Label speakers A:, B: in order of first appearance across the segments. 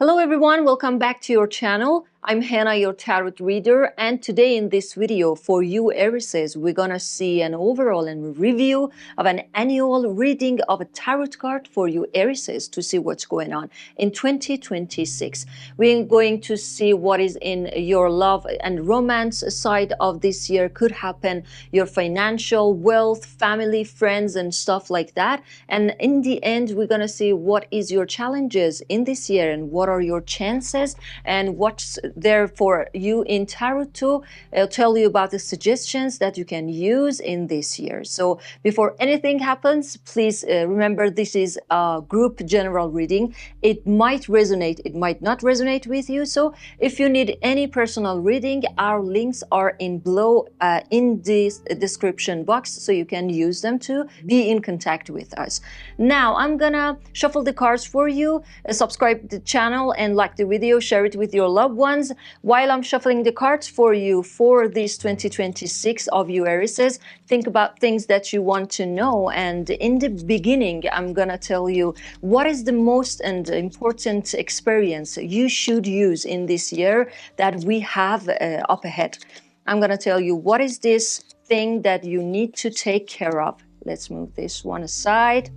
A: Hello everyone, welcome back to your channel. I'm Hanna, your tarot reader, and today in this video for you Aries, we're gonna see an overall and review of an annual reading of a tarot card for you Aries to see what's going on in 2026. We're going to see what is in your love and romance side of this year, could happen, your financial, wealth, family, friends, and stuff like that. And in the end, we're gonna see what is your challenges in this year and what are your chances and what's there for you in tarot too. I'll tell you about the suggestions that you can use in this year. So before anything happens, please remember this is a group general reading. It might resonate, it might not resonate with you. So if you need any personal reading, our links are in below in the description box, so you can use them to be in contact with us. Now I'm gonna shuffle the cards for you. Subscribe to the channel and like the video, share it with your loved ones. While I'm shuffling the cards for you for this 2026 of you Aries, think about things that you want to know. And in the beginning, I'm gonna tell you what is the most and important experience you should use in this year that we have up ahead. I'm gonna tell you what is this thing that you need to take care of. Let's move this one aside.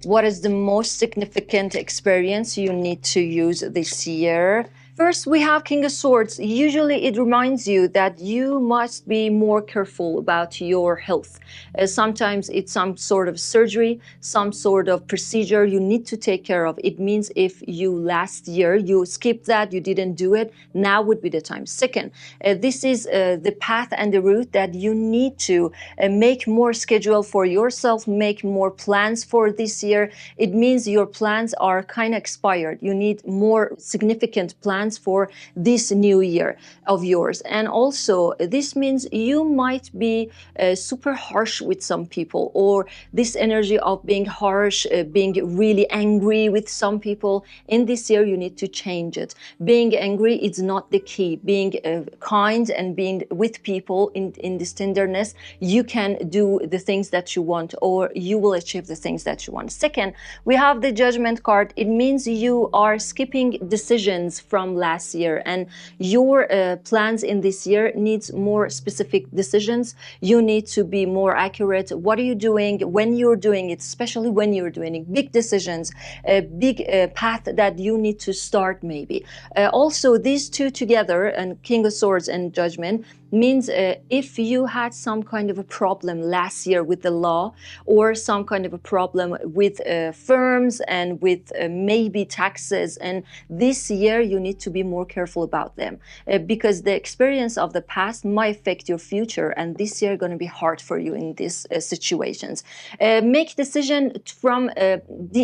A: What is the most significant experience you need to use this year? First, we have King of Swords. Usually it reminds you that you must be more careful about your health. Sometimes it's some sort of surgery, some sort of procedure you need to take care of. It means if you last year, you skipped that, you didn't do it, now would be the time. Second, this is the path and the route that you need to make more schedule for yourself, make more plans for this year. It means your plans are kind of expired. You need more significant plans for this new year of yours. And also this means you might be super harsh with some people, or this energy of being harsh, being really angry with some people. In this year you need to change it. Being angry is not the key. Being kind and being with people in this tenderness, you can do the things that you want, or you will achieve the things that you want. Second, we have the Judgment card. It means you are skipping decisions from last year, and your plans in this year needs more specific decisions. You need to be more accurate. What are you doing when you're doing it, especially when you're doing big decisions, a big path that you need to start maybe. Also, these two together, and King of Swords and Judgment, means if you had some kind of a problem last year with the law, or some kind of a problem with firms and with maybe taxes, and this year you need to be more careful about them because the experience of the past might affect your future, and this year going to be hard for you in these situations. Make decision from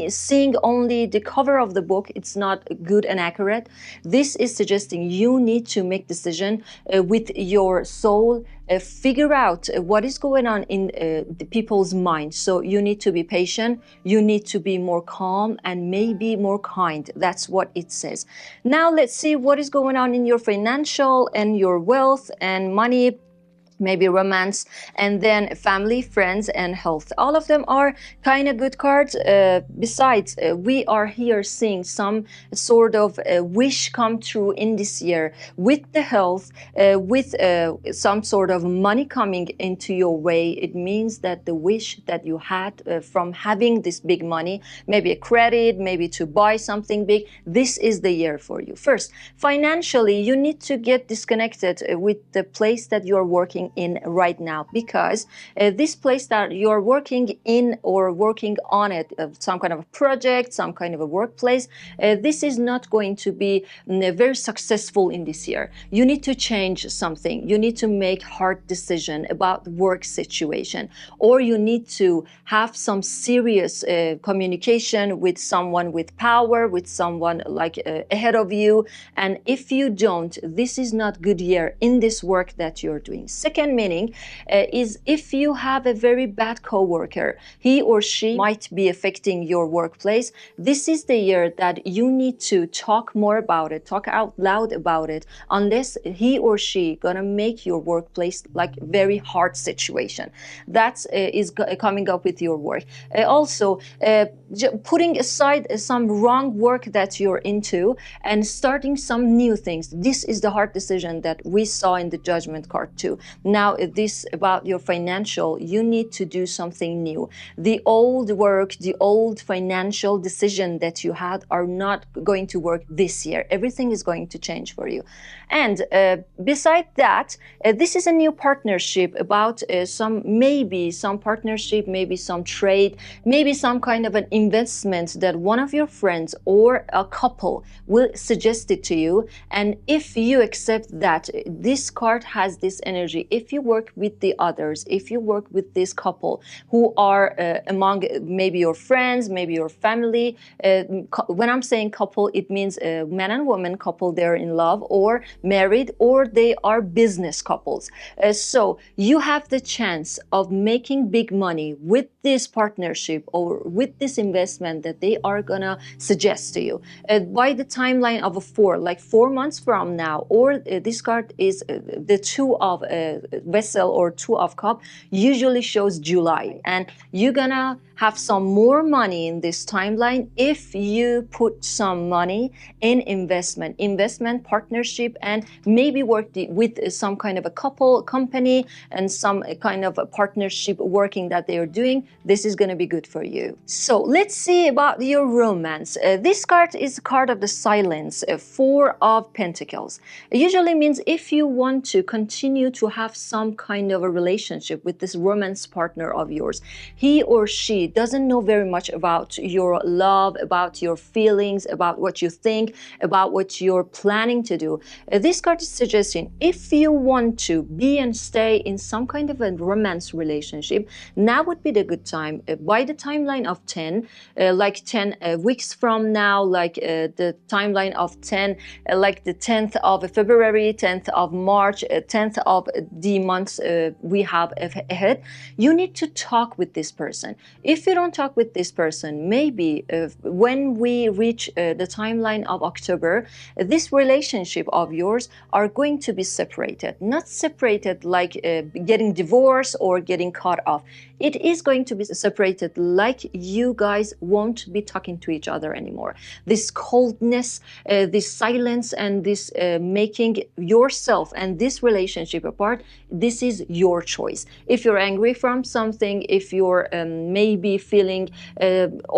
A: seeing only the cover of the book. It's not good and accurate. This is suggesting you need to make decision with your soul, figure out what is going on in the people's minds. So you need to be patient, you need to be more calm and maybe more kind. That's what it says. Now let's see what is going on in your financial and your wealth and money, maybe romance, and then family, friends, and health. All of them are kind of good cards. Besides, we are here seeing some sort of wish come true in this year with the health, with some sort of money coming into your way. It means that the wish that you had from having this big money, maybe a credit, maybe to buy something big, this is the year for you. First, financially, you need to get disconnected with the place that you are working in right now, because this place that you're working in or working on it, some kind of a project, some kind of a workplace, this is not going to be very successful in this year. You need to change something. You need to make hard decision about the work situation, or you need to have some serious communication with someone with power, with someone like ahead of you. And if you don't, this is not good year in this work that you're doing. Second, second meaning is if you have a very bad coworker, he or she might be affecting your workplace. This is the year that you need to talk more about it, talk out loud about it, unless he or she gonna make your workplace like very hard situation. That is coming up with your work. Also, putting aside some wrong work that you're into and starting some new things. This is the hard decision that we saw in the Judgment card too. Now, this about your financial, you need to do something new. The old work, the old financial decision that you had are not going to work this year. Everything is going to change for you. And beside that, this is a new partnership about maybe some partnership, maybe some trade, maybe some kind of an investment that one of your friends or a couple will suggest it to you. And if you accept that, this card has this energy. If you work with the others, if you work with this couple who are among maybe your friends, maybe your family, when I'm saying couple, it means man and woman couple, they're in love or married, or they are business couples. So you have the chance of making big money with this partnership or with this investment that they are gonna suggest to you. By the timeline of a 4, like 4 months from now, or this card is the 2 of vessel or 2 of cup, usually shows July, and you're gonna have some more money in this timeline if you put some money in investment partnership, and maybe work with some kind of a company and some kind of a partnership working that they are doing. This is going to be good for you. So let's see about your romance. This card is a card of the silence, 4 of Pentacles. It usually means if you want to continue to have some kind of a relationship with this romance partner of yours, he or she doesn't know very much about your love, about your feelings, about what you think, about what you're planning to do. This card is suggesting if you want to be and stay in some kind of a romance relationship, now would be the good time. By the timeline of 10, like 10 weeks from now, like the timeline of 10, like the 10th of February, 10th of March, 10th of the months we have ahead, you need to talk with this person. If you don't talk with this person, maybe when we reach the timeline of October, this relationship of yours are going to be separated. Not separated like getting divorced or getting cut off. It is going to be separated like you guys won't be talking to each other anymore. This coldness, this silence, and this making yourself and this relationship apart, this is your choice. If you're angry from something, if you're maybe feeling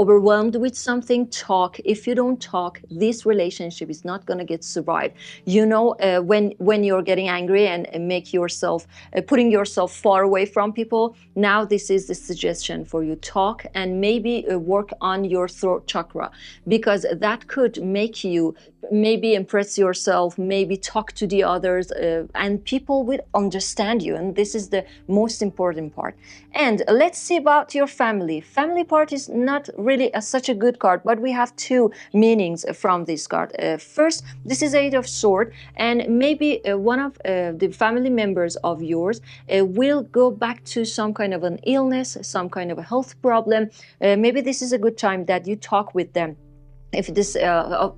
A: overwhelmed with something, talk. If you don't talk, this relationship is not going to get survived. You know, when you're getting angry and make yourself putting yourself far away from people, now this is the suggestion for you. Talk and maybe work on your throat chakra, because that could make you maybe impress yourself, maybe talk to the others, and people will understand you, and this is the most important part. And let's see about your family. Family part is not really such a good card, but we have 2 meanings from this card. First, this is 8 of Swords, and maybe one of the family members of yours will go back to some kind of an illness, some kind of a health problem. Maybe this is a good time that you talk with them. If this,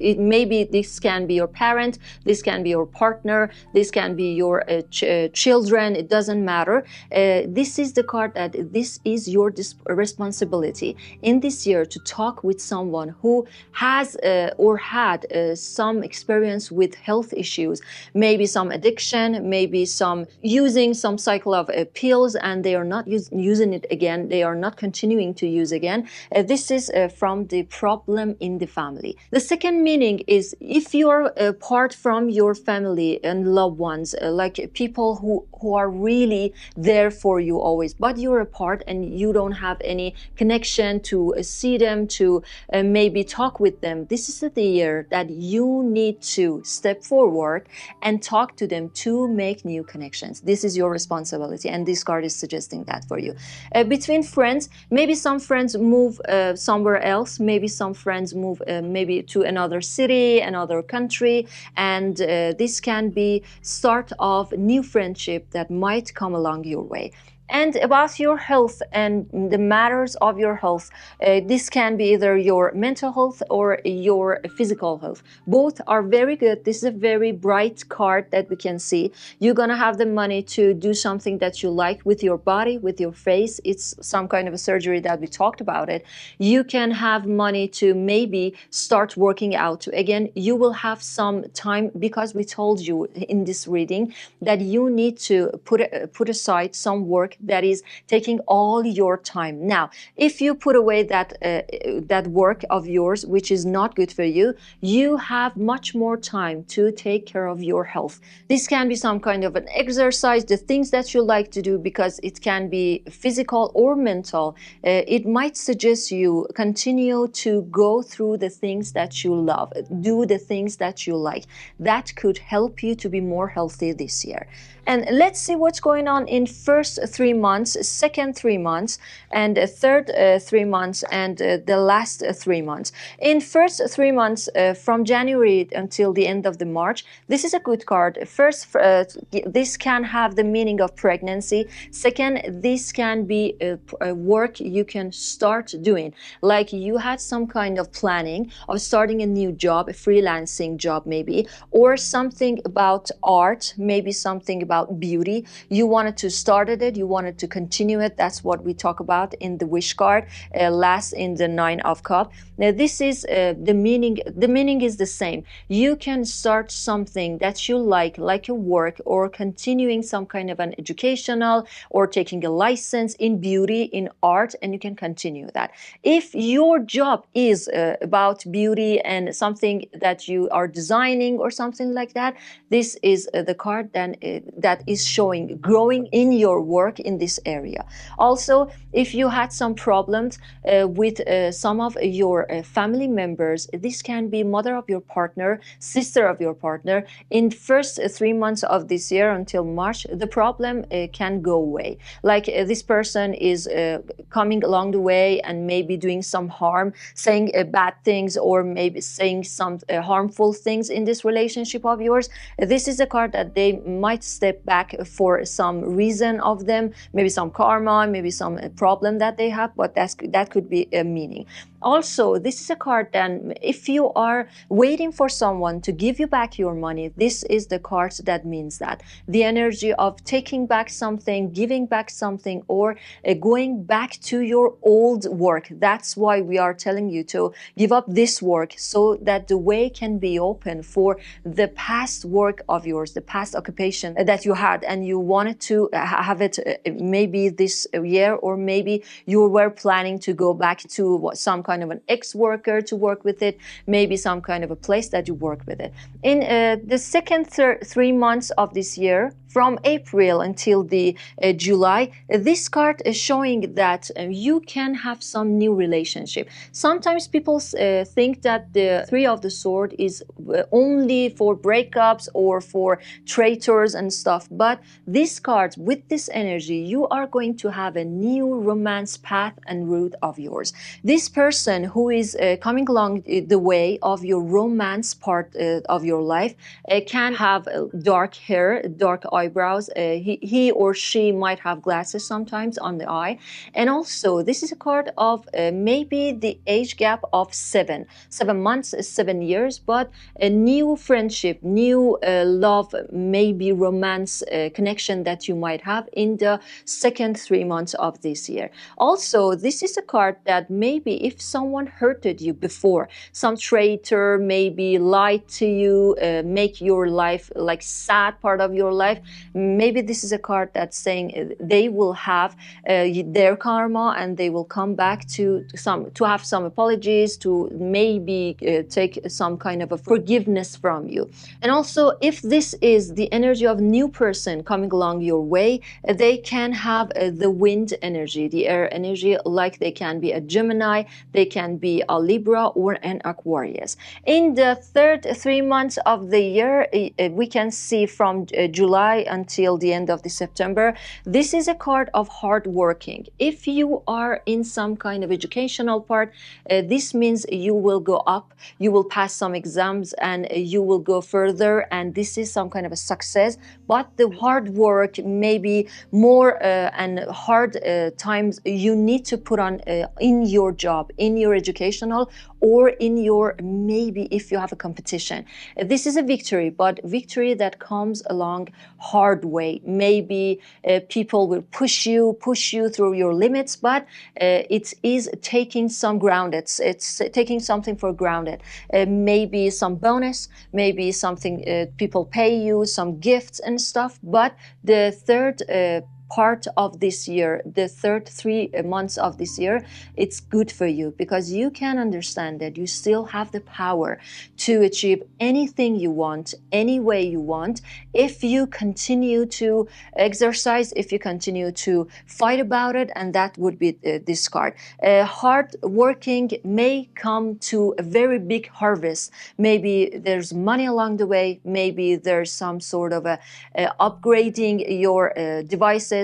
A: maybe this can be your parent, this can be your partner, this can be your children, it doesn't matter. This is the card that this is your responsibility in this year to talk with someone who has or had some experience with health issues, maybe some addiction, maybe some using some cycle of pills and they are not using it again, they are not continuing to use again. This is from the problem in the family. The second meaning is if you're apart from your family and loved ones, like people who are really there for you always, but you're apart and you don't have any connection to see them, to maybe talk with them. This is the year that you need to step forward and talk to them to make new connections. This is your responsibility, and this card is suggesting that for you. Between friends, maybe some friends move somewhere else, maybe some friends move maybe to another city, another country, and this can be start of new friendship that might come along your way. And about your health and the matters of your health, this can be either your mental health or your physical health. Both are very good. This is a very bright card that we can see. You're gonna have the money to do something that you like with your body, with your face. It's some kind of a surgery that we talked about it. You can have money to maybe start working out. Again, you will have some time, because we told you in this reading that you need to put aside some work that is taking all your time. Now, if you put away that work of yours, which is not good for you, you have much more time to take care of your health. This can be some kind of an exercise, the things that you like to do, because it can be physical or mental. It might suggest you continue to go through the things that you love, do the things that you like. That could help you to be more healthy this year. And let's see what's going on in first 3 months, second 3 months, and third 3 months, and the last 3 months. In first 3 months, from January until the end of the March, this is a good card. First, this can have the meaning of pregnancy. Second, this can be a work you can start doing. Like you had some kind of planning of starting a new job, a freelancing job maybe, or something about art, maybe something about beauty. You wanted to start it, you wanted to continue it. That's what we talk about in the wish card, last in the 9 of Cups. Now this is the meaning. The meaning is the same. You can start something that you like a work, or continuing some kind of an educational, or taking a license in beauty, in art, and you can continue that. If your job is about beauty and something that you are designing or something like that, this is the card then that is showing growing in your work in this area. Also, if you had some problems with some of your family members, this can be mother of your partner, sister of your partner. In first 3 months of this year until March, the problem can go away. Like this person is coming along the way and maybe doing some harm, saying bad things, or maybe saying some harmful things in this relationship of yours. This is a card that they might step back for some reason of them, maybe some karma, maybe some problem that they have, but that could be a meaning. Also, this is a card then, if you are waiting for someone to give you back your money, this is the card that means that. The energy of taking back something, giving back something, or going back to your old work. That's why we are telling you to give up this work, so that the way can be open for the past work of yours, the past occupation that you had, and you wanted to have it maybe this year, or maybe you were planning to go back to some kind of an ex-worker to work with it, maybe some kind of a place that you work with it. In the second 3 months of this year, from April until the July, this card is showing that you can have some new relationship. Sometimes people think that the Three of the Sword is only for breakups or for traitors and stuff, but this card, with this energy, you are going to have a new romance path and route of yours. This person who is coming along the way of your romance part of your life can have dark hair, dark eyebrows. He or she might have glasses sometimes on the eye. And also, this is a card of maybe the age gap of 7 months, 7 years, but a new friendship, new love, maybe romance connection that you might have in the second 3 months of this year. Also, this is a card that maybe if someone hurted you before, some traitor maybe lied to you, make your life like sad part of your life, maybe this is a card that's saying they will have their karma, and they will come back to have some apologies, to maybe take some kind of a forgiveness from you. And also, if this is the energy of new person coming along your way, they can have the wind energy, the air energy, like they can be a Gemini, they can be a Libra or an Aquarius. In the third 3 months of the year, we can see from July July until the end of the September. This is a card of hard working. If you are in some kind of educational part, this means you will go up, you will pass some exams, and you will go further, and this is some kind of a success. But the hard work, maybe more and hard times you need to put on in your job, in your educational, or in your, maybe if you have a competition. This is a victory, but victory that comes along hard way. Maybe people will push you through your limits, but it is taking some ground. It's taking something for granted. Maybe some bonus, maybe something people pay you, some gifts and stuff. But the third part of this year, the third 3 months of this year, it's good for you because you can understand that you still have the power to achieve anything you want, any way you want, if you continue to exercise, if you continue to fight about it, and that would be this card. Hard working may come to a very big harvest. Maybe there's money along the way, maybe there's some sort of upgrading your devices,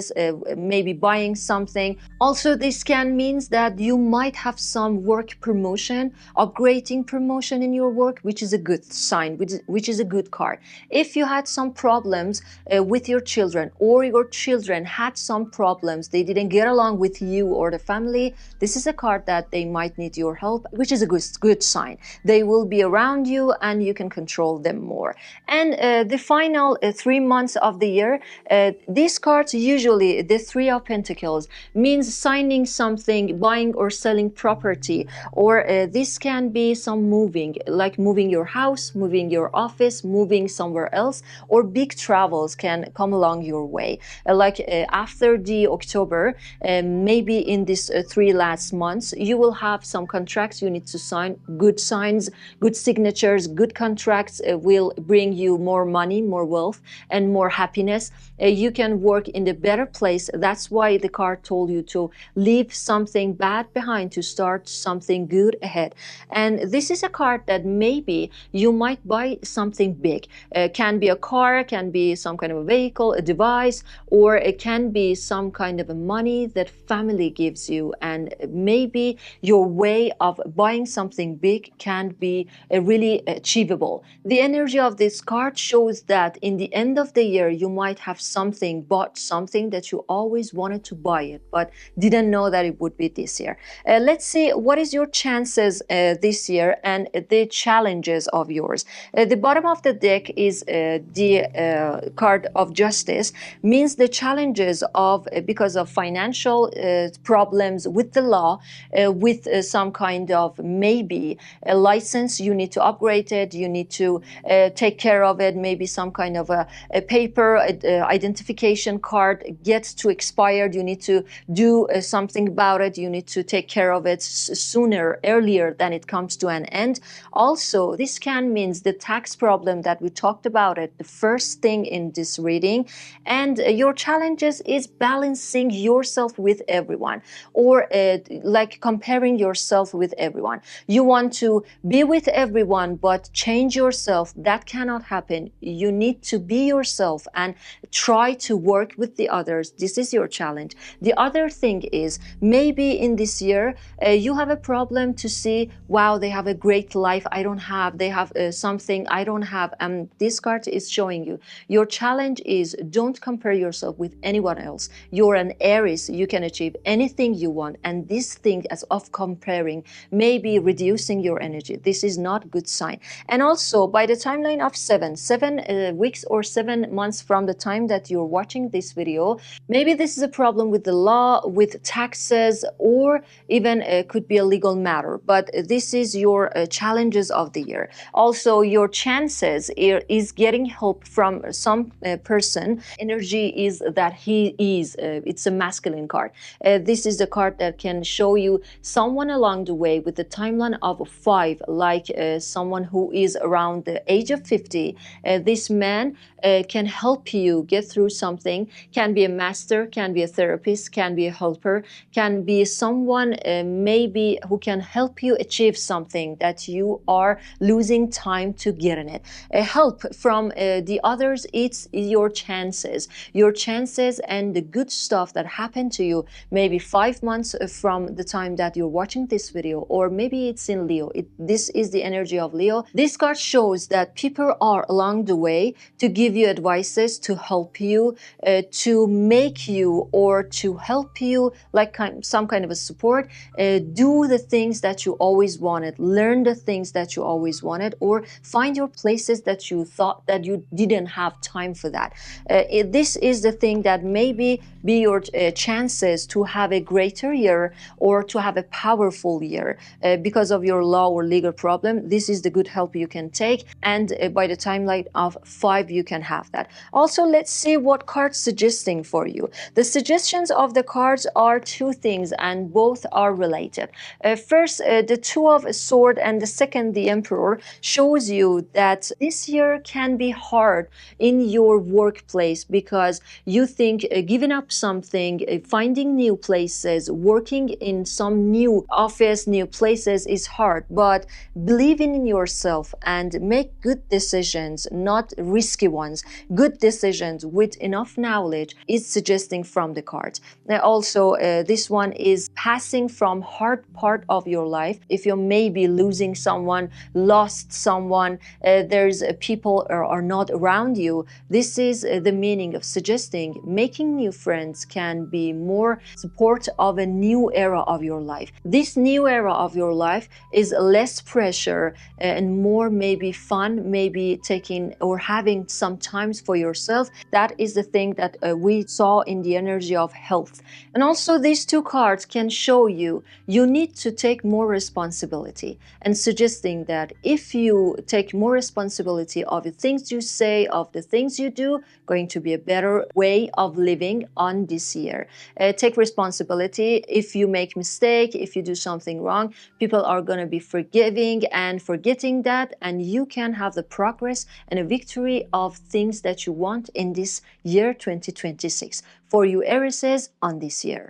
A: maybe buying something. Also, this can means that you might have some work promotion, upgrading promotion in your work, which is a good sign, which is a good card. If you had some problems with your children, or your children had some problems, they didn't get along with you or the family, this is a card that they might need your help, which is a good sign. They will be around you and you can control them more. And the final 3 months of the year, these cards, usually the Three of Pentacles, means signing something, buying or selling property, or this can be some moving, like moving your house, moving your office, moving somewhere else, or big travels can come along your way. After the October, maybe in these 3 last months, you will have some contracts you need to sign. Good signs, good signatures, good contracts will bring you more money, more wealth, and more happiness. You can work in the better place. That's why the card told you to leave something bad behind to start something good ahead. And this is a card that maybe you might buy something big. Can be a car, can be some kind of a vehicle, a device, or it can be some kind of a money that family gives you. And maybe your way of buying something big can be really achievable. The energy of this card shows that in the end of the year, you might have bought something that you always wanted to buy it, but didn't know that it would be this year. Let's see what is your chances this year and the challenges of yours. The bottom of the deck is the card of Justice, means the challenges of because of financial problems with the law, with some kind of maybe a license, you need to upgrade it, you need to take care of it, maybe some kind of a paper identification card gets to expired, you need to do something about it, you need to take care of it sooner, earlier than it comes to an end. Also, this can means the tax problem that we talked about it, the first thing in this reading, and your challenges is balancing yourself with everyone, or like comparing yourself with everyone. You want to be with everyone, but change yourself. That cannot happen. You need to be yourself and try to work with the others. This is your challenge. The other thing is, maybe in this year, you have a problem to see, wow, they have a great life I don't have, they have something I don't have, and this card is showing you. Your challenge is, don't compare yourself with anyone else. You're an Aries, you can achieve anything you want, and this thing as of comparing may be reducing your energy. This is not a good sign. And also, by the timeline of 7 weeks or 7 months from the time that you're watching this video, maybe this is a problem with the law, with taxes, or even could be a legal matter, but this is your challenges of the year. Also, your chances is getting help from some person. Energy is that he is, it's a masculine card. This is the card that can show you someone along the way with the timeline of 5, like someone who is around the age of 50. This man can help you get through something, can Can be a master, can be a therapist, can be a helper, can be someone maybe who can help you achieve something that you are losing time to get in it. Help from the others, it's your chances and the good stuff that happened to you maybe 5 months from the time that you're watching this video, or maybe it's in Leo. This is the energy of Leo. This card shows that people are along the way to give you advices, to help you, to make you, or to help you, like some kind of a support. Do the things that you always wanted, learn the things that you always wanted, or find your places that you thought that you didn't have time for that. This is the thing that maybe be your chances to have a greater year, or to have a powerful year because of your law or legal problem. This is the good help you can take, and by the timeline of 5 you can have that. Also, let's see what cards suggesting for you. The suggestions of the cards are 2 things, and both are related. First, the Two of Swords, and the second, the Emperor, shows you that this year can be hard in your workplace because you think giving up something, finding new places, working in some new office, new places is hard. But believing in yourself and make good decisions, not risky ones, good decisions with enough knowledge, is suggesting from the cards. Also, this one is passing from hard part of your life. If you're maybe losing someone, lost someone, there's people are not around you. This is the meaning of suggesting making new friends can be more support of a new era of your life. This new era of your life is less pressure and more maybe fun, maybe taking or having some times for yourself. That is the thing that we saw in the energy of health. And also, these 2 cards can show you need to take more responsibility, and suggesting that if you take more responsibility of the things you say, of the things you do, going to be a better way of living on this year. Take responsibility. If you make mistake, if you do something wrong, people are going to be forgiving and forgetting that, and you can have the progress and a victory of things that you want in this year 2026 for you Aries on this year.